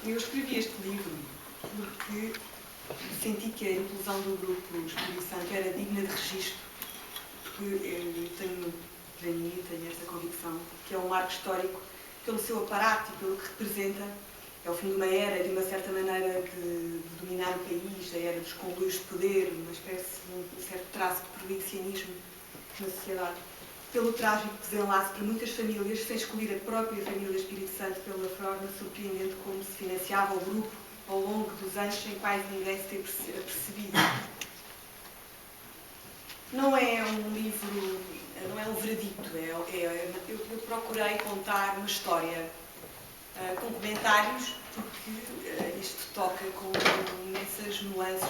Eu escrevi este livro porque senti que a inclusão do grupo Espírito Santo era digna de registro, porque eu tenho, para mim, tenho essa convicção, que é um marco histórico pelo seu aparato e pelo que representa. É o fim de uma era, de uma certa maneira, de dominar o país, a era dos conluios de poder, uma espécie de um certo traço de provincianismo na sociedade. Pelo trágico desenlace para muitas famílias, sem escolher a própria família Espírito Santo, pela forma surpreendente como se financiava o grupo ao longo dos anos sem quase ninguém se ter percebido. Não é um livro, não é um veredicto, eu procurei contar uma história com comentários, porque isto toca com imensas nuances,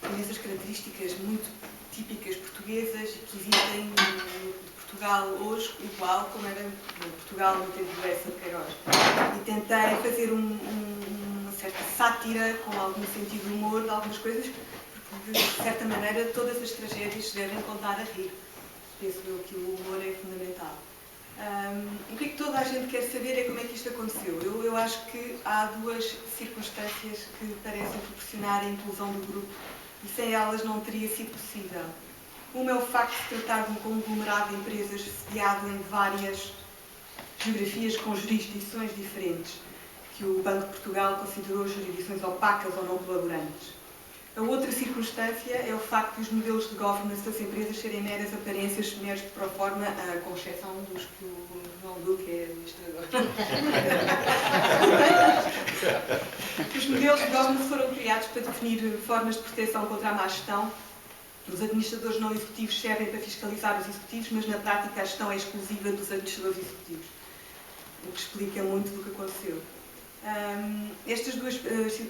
imensas características muito típicas portuguesas que existem de Portugal hoje, igual como era em Portugal no tempo do Bessa de Queiroz. E tentei fazer uma certa sátira, com algum sentido de humor, de algumas coisas, porque de certa maneira todas as tragédias se devem contar a rir. Penso eu que o humor é fundamental. O que é que toda a gente quer saber é como é que isto aconteceu. Eu acho que há duas circunstâncias que parecem proporcionar a inclusão do grupo e sem elas não teria sido possível. Uma é o facto de se tratar de um conglomerado de empresas sediado em várias geografias com jurisdições diferentes, que o Banco de Portugal considerou jurisdições opacas ou não colaborantes. A outra circunstância é o facto de os modelos de governance das empresas serem meras aparências, meros de proforma, com exceção dos que o João Duque é administrador. Os modelos de governance foram criados para definir formas de proteção contra a má gestão. Os administradores não executivos servem para fiscalizar os executivos, mas na prática a gestão é exclusiva dos administradores executivos, o que explica muito do que aconteceu. Estas duas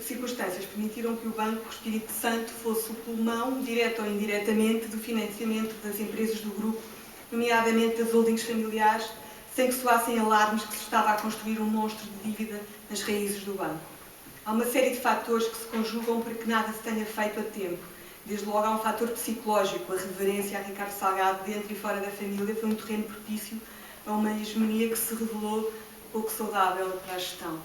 circunstâncias permitiram que o Banco Espírito Santo fosse o pulmão, direto ou indiretamente, do financiamento das empresas do grupo, nomeadamente das holdings familiares, sem que soassem alarmes que se estava a construir um monstro de dívida nas raízes do banco. Há uma série de fatores que se conjugam para que nada se tenha feito a tempo. Desde logo há um fator psicológico. A reverência a Ricardo Salgado, dentro e fora da família, foi um terreno propício a uma hegemonia que se revelou pouco saudável para a gestão.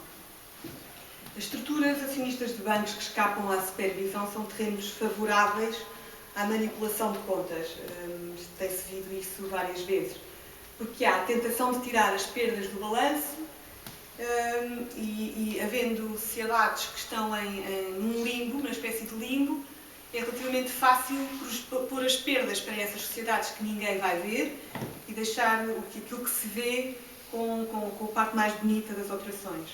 As estruturas acionistas de bancos que escapam à supervisão são terrenos favoráveis à manipulação de contas. Tem-se visto isso várias vezes. Porque há a tentação de tirar as perdas do balanço e havendo sociedades que estão num limbo, numa espécie de limbo, é relativamente fácil pôr as perdas para essas sociedades que ninguém vai ver e deixar aquilo que se vê com a parte mais bonita das operações.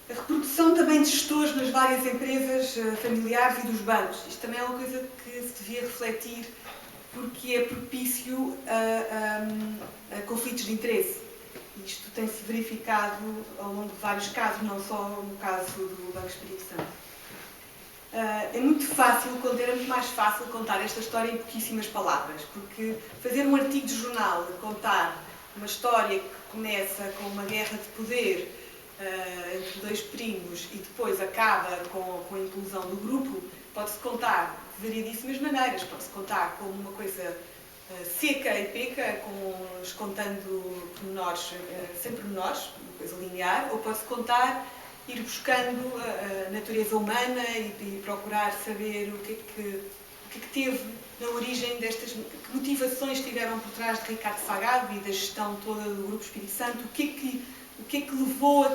A reprodução também de gestores nas várias empresas familiares e dos bancos. Isto também é uma coisa que se devia refletir, porque é propício a conflitos de interesse. Isto tem-se verificado ao longo de vários casos, não só no caso do Banco Espírito Santo. É muito mais fácil contar esta história em pouquíssimas palavras, porque fazer um artigo de jornal, contar uma história que começa com uma guerra de poder entre dois primos e depois acaba com a inclusão do grupo, pode-se contar de variedíssimas maneiras. Pode-se contar como uma coisa seca e peca, contando pormenores, sem pormenores, uma coisa linear, ou pode-se contar, ir buscando a natureza humana e procurar saber o que é que teve na origem destas, que motivações tiveram por trás de Ricardo Salgado e da gestão toda do Grupo Espírito Santo, o que é que levou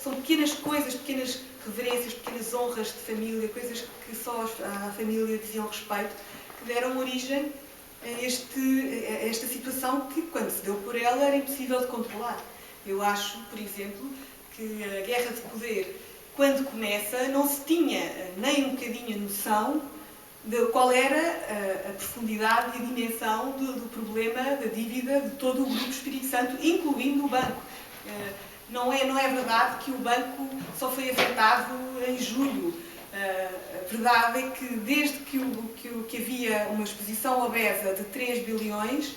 são pequenas coisas, pequenas reverências, pequenas honras de família, coisas que só a família diziam respeito, que deram origem a esta situação que, quando se deu por ela, era impossível de controlar. Eu acho, por exemplo, que a guerra de poder, quando começa, não se tinha nem um bocadinho a noção de qual era a profundidade e a dimensão do problema da dívida de todo o Grupo Espírito Santo, incluindo o banco. Não é verdade que o banco só foi afetado em julho. A verdade é que desde que havia uma exposição obesa de 3 bilhões,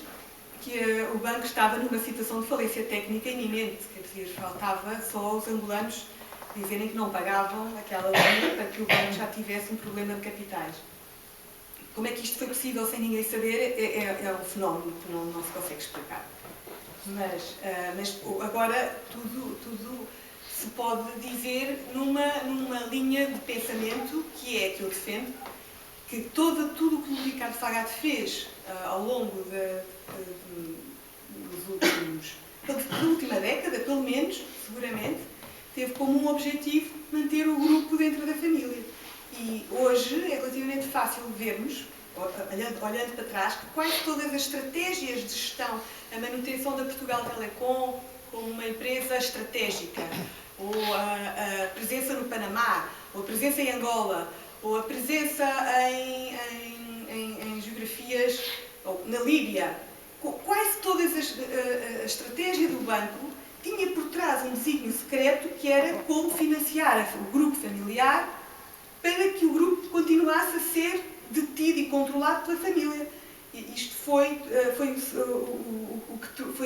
que o banco estava numa situação de falência técnica iminente. Quer dizer, faltava só os angolanos dizerem que não pagavam aquela linha para que o banco já tivesse um problema de capitais. Como é que isto foi possível sem ninguém saber é um fenómeno que não se consegue explicar. Mas agora tudo se pode dizer numa linha de pensamento que é a que eu defendo, que tudo o que o Ricardo Fagado fez ao longo da última década, pelo menos, seguramente, teve como um objetivo manter o grupo dentro da família. E hoje é relativamente fácil vermos, olhando para trás, que quase todas as estratégias de gestão, a manutenção da Portugal Telecom como uma empresa estratégica, ou a presença no Panamá, ou a presença em Angola, ou a presença em geografias, ou na Líbia, quase todas a estratégia do banco tinha por trás um desígnio secreto que era como financiar o grupo familiar para que o grupo continuasse a ser detido e controlado pela família. Isto foi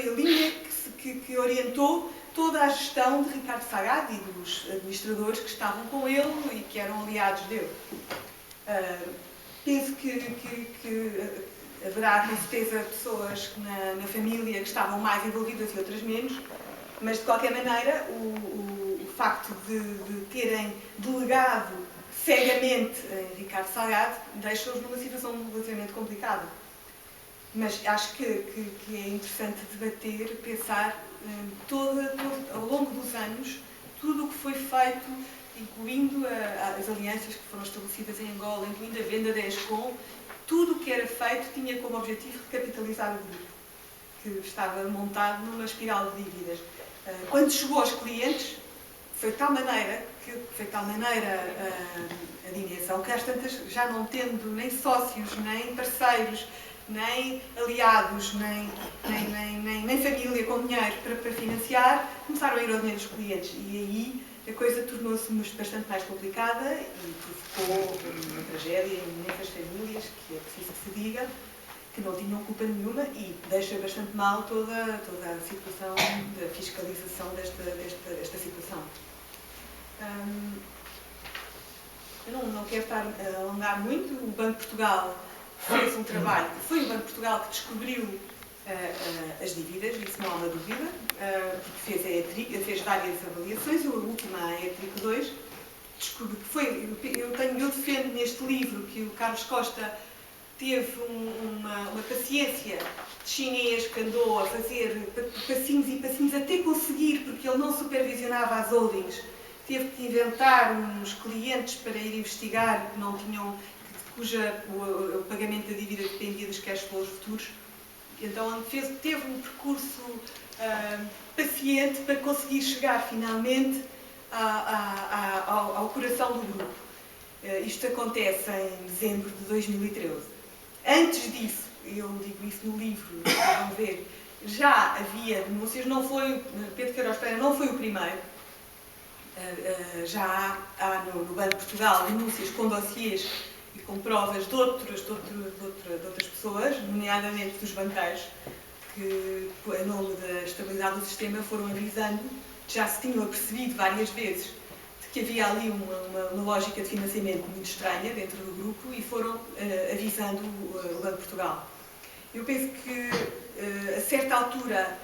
a linha que orientou toda a gestão de Ricardo Fagado e dos administradores que estavam com ele e que eram aliados dele. Penso que haverá, com certeza, pessoas na família que estavam mais envolvidas e outras menos, mas, de qualquer maneira, o facto de terem delegado cegamente em Ricardo Fagado deixa-os numa situação relativamente complicada. Mas acho que é interessante debater, pensar ao longo dos anos, tudo o que foi feito, incluindo as alianças que foram estabelecidas em Angola, incluindo a venda da ESCOM, tudo o que era feito tinha como objetivo recapitalizar o grupo, que estava montado numa espiral de dívidas. Quando chegou aos clientes, foi de tal maneira a dimensão que às tantas, já não tendo nem sócios, nem parceiros, nem aliados, nem família com dinheiro para financiar, começaram a ir ao dinheiro dos clientes. E aí a coisa tornou-se bastante mais complicada e provocou uma tragédia em imensas famílias, que é preciso que se diga, que não tinham culpa nenhuma e deixa bastante mal toda a situação da fiscalização desta situação. Eu não quero estar a alongar muito. O Banco de Portugal fez um trabalho, foi o Banco de Portugal que descobriu as dívidas, isso não há uma dúvida, porque fez a ETRIC, fez várias avaliações, a última, a ETRIC 2, descobriu que foi, eu defendo neste livro que o Carlos Costa teve uma paciência de chinês que andou a fazer passinhos e passinhos até conseguir, porque ele não supervisionava as holdings, teve que inventar uns clientes para ir investigar que não tinham, o pagamento da dívida dependia dos cash flows futuros. Então teve um percurso paciente para conseguir chegar finalmente ao coração do grupo. Isto acontece em dezembro de 2013. Antes disso, eu digo isso no livro, vão ver, já havia denúncias, Pedro Queiroz Pereira não foi o primeiro. Já há no Banco de Portugal denúncias com dossiês e com provas de outras pessoas, nomeadamente dos banqueiros, que, em nome da estabilidade do sistema, foram avisando, já se tinham apercebido várias vezes de que havia ali uma lógica de financiamento muito estranha dentro do grupo e foram avisando o Banco de Portugal. Eu penso que, a certa altura,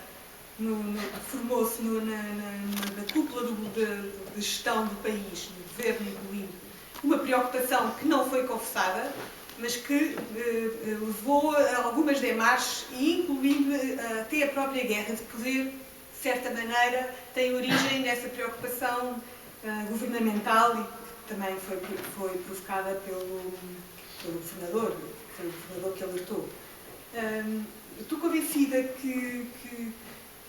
formou-se na cúpula de gestão do país, no governo incluindo, uma preocupação que não foi confessada, mas que levou a algumas demarches, incluindo até a própria guerra de poder, de certa maneira, tem origem nessa preocupação governamental e que também foi provocada pelo governador, que foi o governador que alertou. Estou convencida que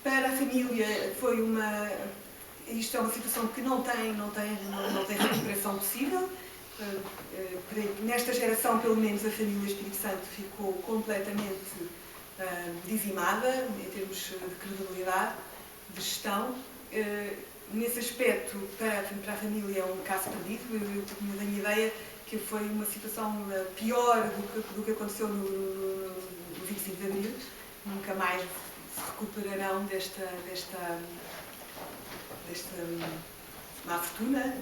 para a família isto é uma situação que não tem recuperação possível. Nesta geração, pelo menos, a família Espírito Santo ficou completamente dizimada em termos de credibilidade, de gestão. Nesse aspecto, para a família é um caso perdido. Eu tenho a minha ideia que foi uma situação pior do que aconteceu no 25 de Abril. Nunca mais se recuperarão desta má fortuna.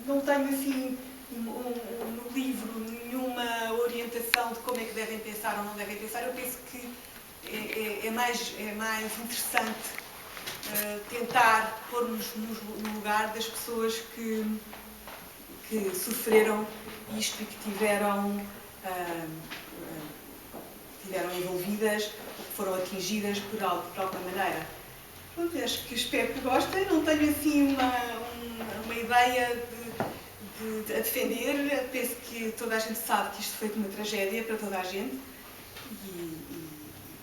Não tenho, assim, no livro nenhuma orientação de como é que devem pensar ou não devem pensar. Eu penso que é mais interessante tentar pôr-nos no lugar das pessoas que sofreram isto e que estiveram envolvidas ou que foram atingidas por alguma maneira. Pronto, espero que gostem. Não tenho assim uma ideia a defender. Penso que toda a gente sabe que isto foi uma tragédia para toda a gente. E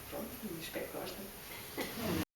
pronto, espero que gostem.